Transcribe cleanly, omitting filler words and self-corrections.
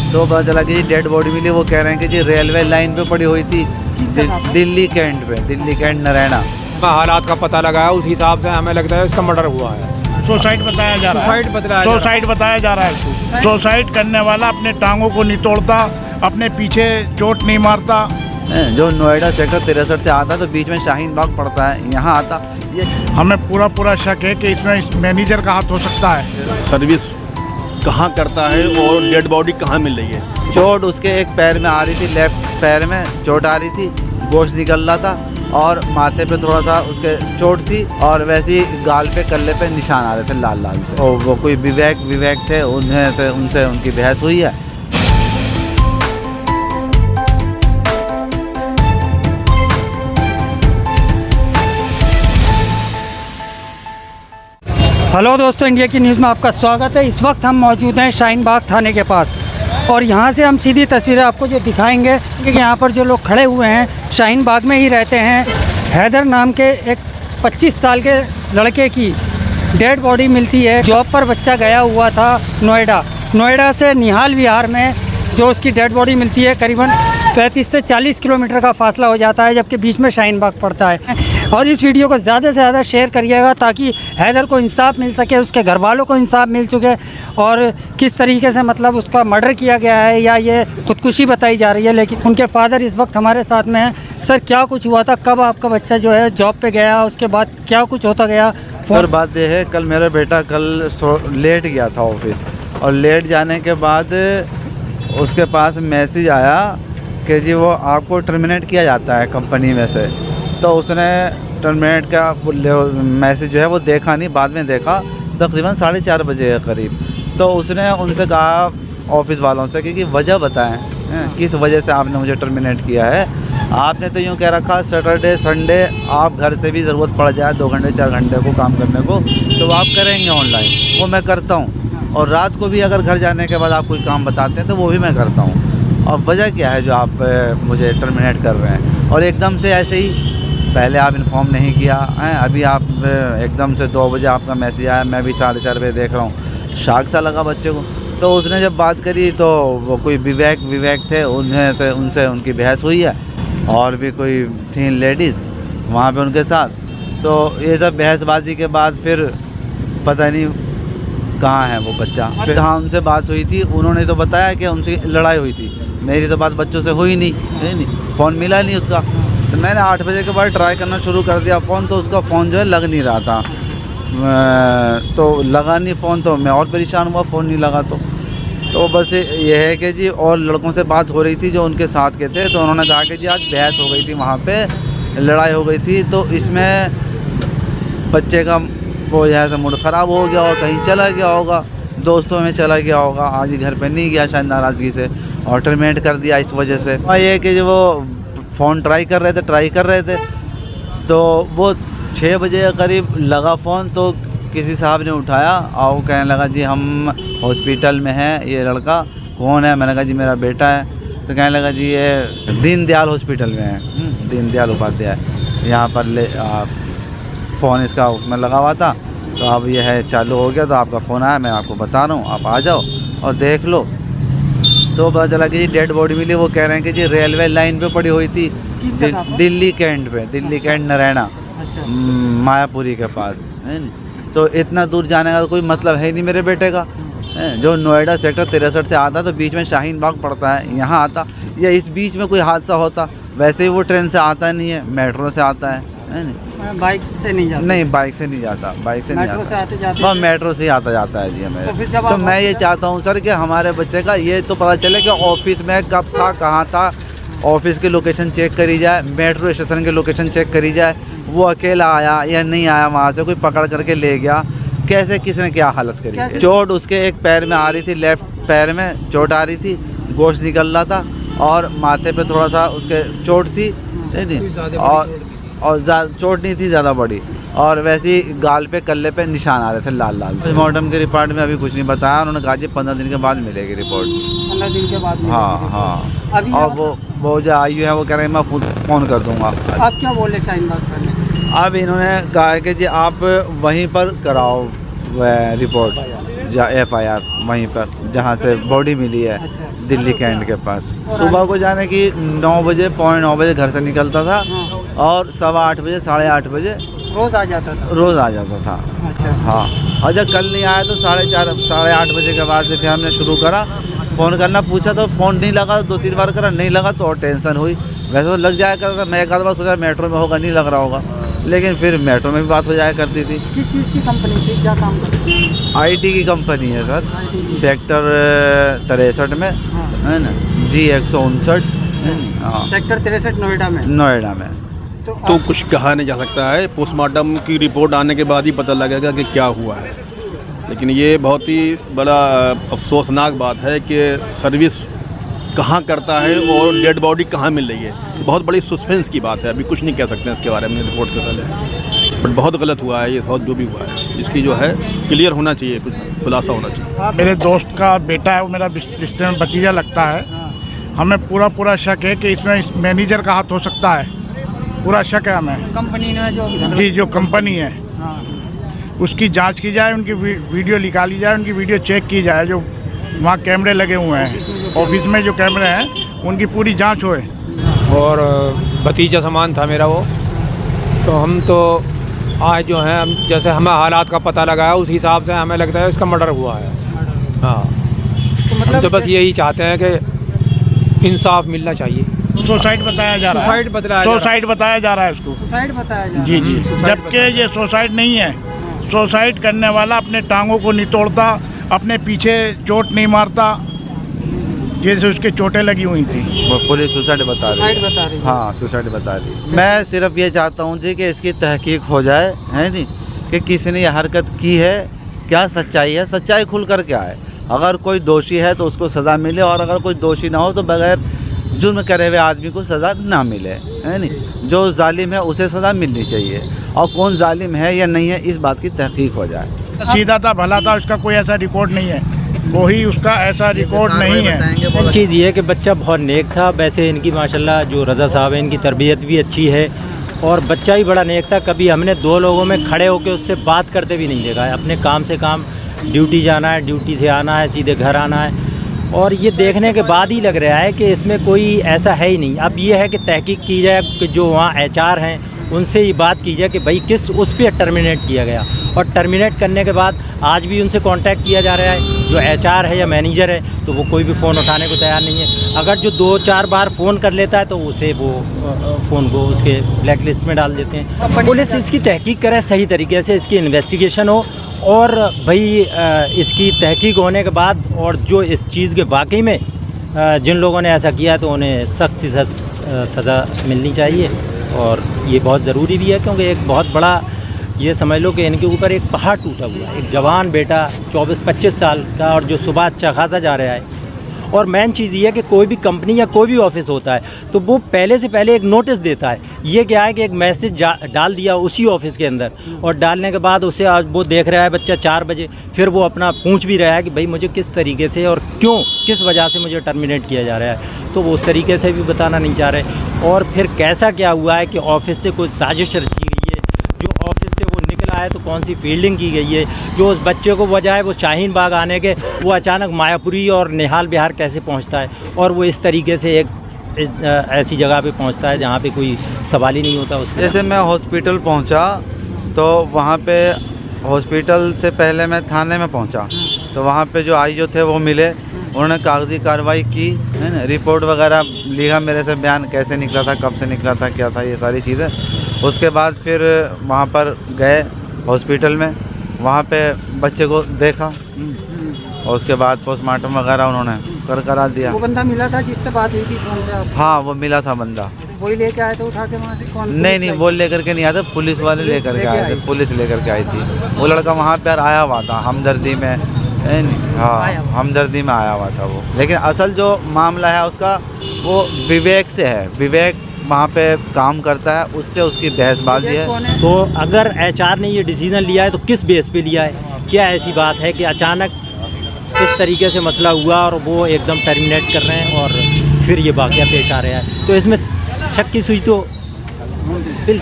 तो पता चला कि डेड बॉडी मिली। वो कह रहे हैं कि जी रेलवे लाइन पे पड़ी हुई थी, दिल्ली कैंट पे, दिल्ली कैंट नरैना। हालात का पता लगा है, उस हिसाब से हमें लगता है इसका मर्डर हुआ है। सुसाइड बताया जा रहा है। सुसाइड बताया जा रहा है। सुसाइड करने वाला अपने टांगों को नहीं तोड़ता, अपने पीछे चोट नहीं मारता। जो नोएडा सेक्टर 63 से आता तो बीच में शाहीन बाग पड़ता है, यहाँ आता। ये हमें पूरा शक है कि इसमें इस मैनेजर का हाथ हो सकता है। सर्विस कहाँ करता है और डेड बॉडी कहाँ मिल रही है? चोट उसके एक पैर में आ रही थी, लेफ्ट पैर में चोट आ रही थी, गोश्त निकल रहा था और माथे पे थोड़ा सा उसके चोट थी और वैसे ही गाल पे कल्ले पे निशान आ रहे थे लाल लाल से। और वो कोई विवेक थे, उनसे उनकी बहस हुई है। हेलो दोस्तों, इंडिया की न्यूज़ में आपका स्वागत है। इस वक्त हम मौजूद हैं शाहीन बाग थाने के पास और यहाँ से हम सीधी तस्वीरें आपको जो दिखाएंगे कि यहाँ पर जो लोग खड़े हुए हैं शाहीन बाग में ही रहते हैं। हैदर नाम के एक 25 साल के लड़के की डेड बॉडी मिलती है। जॉब पर बच्चा गया हुआ था नोएडा से निहाल विहार में जो उसकी डेड बॉडी मिलती है। करीबन 35 से 40 किलोमीटर का फासला हो जाता है, जबकि बीच में शाहीन बाग पड़ता है। और इस वीडियो को ज़्यादा से ज़्यादा शेयर करिएगा ताकि हैदर को इंसाफ मिल सके, उसके घर वालों को इंसाफ मिल सके और किस तरीके से मतलब उसका मर्डर किया गया है या ये खुदकुशी बताई जा रही है। लेकिन उनके फादर इस वक्त हमारे साथ में हैं। सर, क्या कुछ हुआ था? कब आपका बच्चा जो है जॉब पे गया, उसके बाद क्या कुछ होता गया? सर, बात यह है, कल मेरा बेटा लेट गया था ऑफिस और लेट जाने के बाद उसके पास मैसेज आया कि जी वो आपको टर्मिनेट किया जाता है कंपनी में से। तो उसने टर्मिनेट का मैसेज जो है वो देखा नहीं, बाद में देखा तकरीबन 4:30 बजे के करीब। तो उसने उनसे कहा ऑफिस वालों से कि वजह बताएं, किस वजह से आपने मुझे टर्मिनेट किया है। आपने तो यूँ कह रखा सैटरडे संडे आप घर से भी ज़रूरत पड़ जाए 2 घंटे 4 घंटे को काम करने को तो आप करेंगे ऑनलाइन, वो मैं करता हूँ। और रात को भी अगर घर जाने के बाद आप कोई काम बताते हैं तो वो भी मैं करता हूँ। और वजह क्या है जो आप मुझे टर्मिनेट कर रहे हैं? और एकदम से ऐसे ही पहले आप इन्फॉर्म नहीं किया है, अभी आप एकदम से 2 बजे आपका मैसेज आया, मैं भी 4:30 बजे देख रहा हूँ। शाक सा लगा बच्चे को। तो उसने जब बात करी तो वो कोई विवेक थे, उनसे उनकी बहस हुई है और भी कोई थी लेडीज़ वहाँ पे उनके साथ। तो ये सब बहसबाजी के बाद फिर पता नहीं कहाँ है वो बच्चा। फिर हाँ, उनसे बात हुई थी, उन्होंने तो बताया कि उनसे लड़ाई हुई थी। मेरी तो बात बच्चों से हुई नहीं, फ़ोन मिला नहीं उसका। तो मैंने 8 बजे के बाद ट्राई करना शुरू कर दिया फ़ोन, तो उसका फ़ोन जो है लग नहीं रहा था। तो लगा नहीं फ़ोन, तो मैं और परेशान हुआ, फ़ोन नहीं लगा तो बस ये है कि जी और लड़कों से बात हो रही थी जो उनके साथ के थे। तो उन्होंने कहा कि जी आज बहस हो गई थी, वहाँ पे लड़ाई हो गई थी, तो इसमें बच्चे का वो यहाँ से मूड ख़राब हो गया और कहीं चला गया होगा, दोस्तों में चला गया होगा, आज ही घर पे नहीं गया शायद नाराज़गी से और टर्मिनेट कर दिया इस वजह से। और ये कि जो वो फ़ोन ट्राई कर रहे थे तो वो 6 बजे के करीब लगा फ़ोन, तो किसी साहब ने उठाया और वो कहने लगा जी हम हॉस्पिटल में हैं, ये लड़का कौन है? मैंने कहा जी मेरा बेटा है। तो कहने लगा जी ये दीनदयाल हॉस्पिटल में है, दीनदयाल उपाध्याय, यहाँ पर फ़ोन इसका उसमें लगा हुआ था। तो अब यह है चालू हो गया, तो आपका फ़ोन आया, मैं आपको बता रहा हूँ, आप आ जाओ और देख लो। तो पता चला कि जी डेड बॉडी मिली। वो कह रहे हैं कि जी रेलवे लाइन पे पड़ी हुई थी, दिल्ली कैंट पे, दिल्ली कैंट नरैना, मायापुरी के पास है। तो इतना दूर जाने का तो कोई मतलब है नहीं मेरे बेटे का। जो नोएडा सेक्टर 63 से आता तो बीच में शाहीन बाग पड़ता है, यहाँ आता या इस बीच में कोई हादसा होता। वैसे ही वो ट्रेन से आता नहीं है, मेट्रो से आता है बाइक से नहीं जाता? नहीं, बाइक से नहीं जाता, बाइक से नहीं जाता, वह मेट्रो से आता जाता है जी हमें। तो मैं ये चाहता हूँ सर कि हमारे बच्चे का ये तो पता चले कि ऑफिस में कब था, कहाँ था, ऑफिस की लोकेशन चेक करी जाए, मेट्रो स्टेशन की लोकेशन चेक करी जाए, वो अकेला आया या नहीं आया, वहाँ से कोई पकड़ करके ले गया, कैसे किसने क्या हालत करी। चोट उसके एक पैर में आ रही थी, लेफ्ट पैर में चोट आ रही थी, गोश्त निकल रहा था और माथे पे थोड़ा सा उसके चोट थी, और चोट नहीं थी ज़्यादा बड़ी, और वैसे ही गाल पे कल्ले पे निशान आ रहे थे लाल लाल। पोस्टमार्टम के रिपोर्ट में अभी कुछ नहीं बताया, उन्होंने कहा जी 15 दिन के बाद मिलेगी रिपोर्ट। 15 दिन के बाद? हाँ। अभी और वो जो आई है वो कह रहे हैं मैं फ़ोन कर दूँगा। आप क्या बोले शाहीन बाग करने? अब इन्होंने कहा है कि जी आप वहीं पर कराओ रिपोर्ट, FIR वहीं पर जहाँ से बॉडी मिली है, दिल्ली कैंट के पास। सुबह को जाने की 9 बजे, 9:15 बजे घर से निकलता था और 8:15 बजे, 8:30 बजे रोज़ आ जाता था। रोज़ आ जाता था। अच्छा। हाँ, और जब कल नहीं आया तो 4:30, 8:30 बजे के बाद से फिर हमने शुरू करा फ़ोन करना। पूछा तो फ़ोन नहीं लगा, 2-3 बार करा, नहीं लगा तो और टेंशन हुई। वैसे तो लग जाया करता था, मैं एक आध बार सोचा मेट्रो में होगा, नहीं लग रहा होगा, लेकिन फिर मेट्रो में भी बात हो जाया करती थी। किस चीज़ की कंपनी थी, क्या काम करती थी? IT की कंपनी है सर, सेक्टर 63 में है ना, G159। हाँ, सेक्टर 63 नोएडा में। नोएडा में। तो कुछ कहा नहीं जा सकता है, पोस्टमार्टम की रिपोर्ट आने के बाद ही पता लगेगा कि क्या हुआ है। लेकिन ये बहुत ही बड़ा अफसोसनाक बात है कि सर्विस कहाँ करता है और डेड बॉडी कहाँ मिल रही है। बहुत बड़ी सस्पेंस की बात है, अभी कुछ नहीं कह सकते हैं इसके बारे में रिपोर्ट के पहले। बट बहुत गलत हुआ है ये, बहुत जो भी हुआ है इसकी जो है क्लियर होना चाहिए, कुछ खुलासा होना चाहिए। मेरे दोस्त का बेटा है, वो मेरा रिश्ते में भतीजा लगता है। हमें पूरा शक है कि इसमें इस मैनेजर का हाथ हो सकता है, पूरा शक है हमें। कंपनी ने जो कंपनी है उसकी जांच की जाए, उनकी वीडियो निकाली जाए, उनकी वीडियो चेक की जाए। जो वहाँ कैमरे लगे हुए हैं ऑफिस में, जो कैमरे हैं उनकी पूरी जांच होए। और भतीजा समान था मेरा वो। तो हम तो आज जो है, हम जैसे हमें हालात का पता लगा है उस हिसाब से हमें लगता है इसका मर्डर हुआ है। हाँ, हम तो बस यही चाहते हैं कि इंसाफ मिलना चाहिए। सुसाइड बताया जा रहा है, सुसाइड बताया जा रहा है इसको। सुसाइड बताया जा रहा है। जी, जबकि ये सुसाइड नहीं है। सुसाइड करने वाला अपने टांगों को नहीं तोड़ता, अपने पीछे चोट नहीं मारता, जैसे उसके चोटें लगी हुई थी। वो पुलिस सुसाइड बता रही है। हाँ, सुसाइड बता रही है। मैं सिर्फ ये चाहता हूँ जी कि इसकी तहकीक हो जाए, है नहीं, कि किसने ये हरकत की है, क्या सच्चाई है, सच्चाई खुल कर क्या है। अगर कोई दोषी है तो उसको सज़ा मिले, और अगर कोई दोषी ना हो तो बगैर जुर्म करे हुए आदमी को सज़ा ना मिले, है नहीं। जो जालिम है उसे सज़ा मिलनी चाहिए, और कौन जालिम है या नहीं है इस बात की तहकीक हो जाए। सीधा था, भला था, उसका कोई ऐसा रिकॉर्ड नहीं है, कोई उसका ऐसा रिकॉर्ड नहीं है। चीज़ ये है कि बच्चा बहुत नेक था। वैसे इनकी माशाल्लाह जो रज़ा साहब है, इनकी तरबियत भी अच्छी है और बच्चा भी बड़ा नेक था। कभी हमने 2 लोगों में खड़े होकर उससे बात करते भी नहीं देखा है। अपने काम से काम, ड्यूटी जाना है, ड्यूटी से आना है, सीधे घर आना है। और ये देखने के बाद ही लग रहा है कि इसमें कोई ऐसा है ही नहीं। अब ये है कि तहकीक की जाए कि जो वहाँ HR हैं उनसे ये बात की जाए कि भाई किस उस पर टर्मिनेट किया गया। और टर्मिनेट करने के बाद आज भी उनसे कांटेक्ट किया जा रहा है, जो HR है या मैनेजर है, तो वो कोई भी फ़ोन उठाने को तैयार नहीं है। अगर जो 2-4 बार फ़ोन कर लेता है तो उसे वो फ़ोन को उसके ब्लैक लिस्ट में डाल देते हैं। पुलिस इसकी तहकीक करे, सही तरीके से इसकी इन्वेस्टिगेशन हो, और भाई इसकी तहकीक होने के बाद और जो इस चीज़ के वाकई में जिन लोगों ने ऐसा किया तो उन्हें सख्त सज़ा मिलनी चाहिए। और ये बहुत ज़रूरी भी है, क्योंकि एक बहुत बड़ा, ये समझ लो कि इनके ऊपर एक पहाड़ टूटा हुआ है। एक जवान बेटा 24-25 साल का, और जो सुबह अच्छा खासा जा रहा है। और मेन चीज़ ये है कि कोई भी कंपनी या कोई भी ऑफिस होता है तो वो पहले से पहले एक नोटिस देता है। ये क्या है कि एक मैसेज डाल दिया उसी ऑफिस के अंदर, और डालने के बाद उसे आज वो देख रहा है बच्चा 4 बजे, फिर वो अपना पूछ भी रहा है कि भाई मुझे किस तरीके से और क्यों, किस वजह से मुझे टर्मिनेट किया जा रहा है, तो वो उस तरीके से भी बताना नहीं चाह रहे। और फिर कैसा क्या हुआ है कि ऑफिस से कुछ साजिश रची गई है, जो ऑफिस से वो निकला है तो कौन सी फील्डिंग की गई है, जो उस बच्चे को बजाय वो शाहीन बाग आने के वो अचानक मायापुरी और निहाल बिहार कैसे पहुंचता है, और वो इस तरीके से एक ऐसी जगह पे पहुंचता है जहां पे कोई सवाल ही नहीं होता उसमें। जैसे मैं हॉस्पिटल पहुंचा तो वहाँ पे हॉस्पिटल से पहले मैं थाने में पहुंचा, तो वहाँ पे जो IO थे वो मिले, उन्होंने कागजी कार्रवाई की, है ना, रिपोर्ट वगैरह लिखा मेरे से, बयान कैसे निकला था, कब से निकला था, क्या था, ये सारी चीज़ें। उसके बाद फिर वहाँ पर गए हॉस्पिटल में, वहाँ पे बच्चे को देखा, और उसके बाद पोस्टमार्टम वगैरह उन्होंने करा दिया। वो बंदा मिला था जिससे बात हुई थी फोन पे आपको? हाँ, वो मिला था बंदा। वही लेके आए थे उठा के वहाँ से? कौन? नहीं, वो लेकर के नहीं आए थे, पुलिस वाले लेकर के आए थे, पुलिस लेकर के आई थी। वो लड़का वहाँ पर आया हुआ था हमदर्दी में, हाँ, हमदर्दी में आया हुआ था वो। लेकिन असल जो मामला है उसका वो विवेक से है, विवेक वहाँ पे काम करता है, उससे उसकी बहसबाजी है। तो अगर HR ने ये डिसीज़न लिया है तो किस बेस पे लिया है? क्या ऐसी बात है कि अचानक इस तरीके से मसला हुआ और वो एकदम टर्मिनेट कर रहे हैं और फिर ये वाक़या पेश आ रहा है? तो इसमें शक की सुई तो बिल्कुल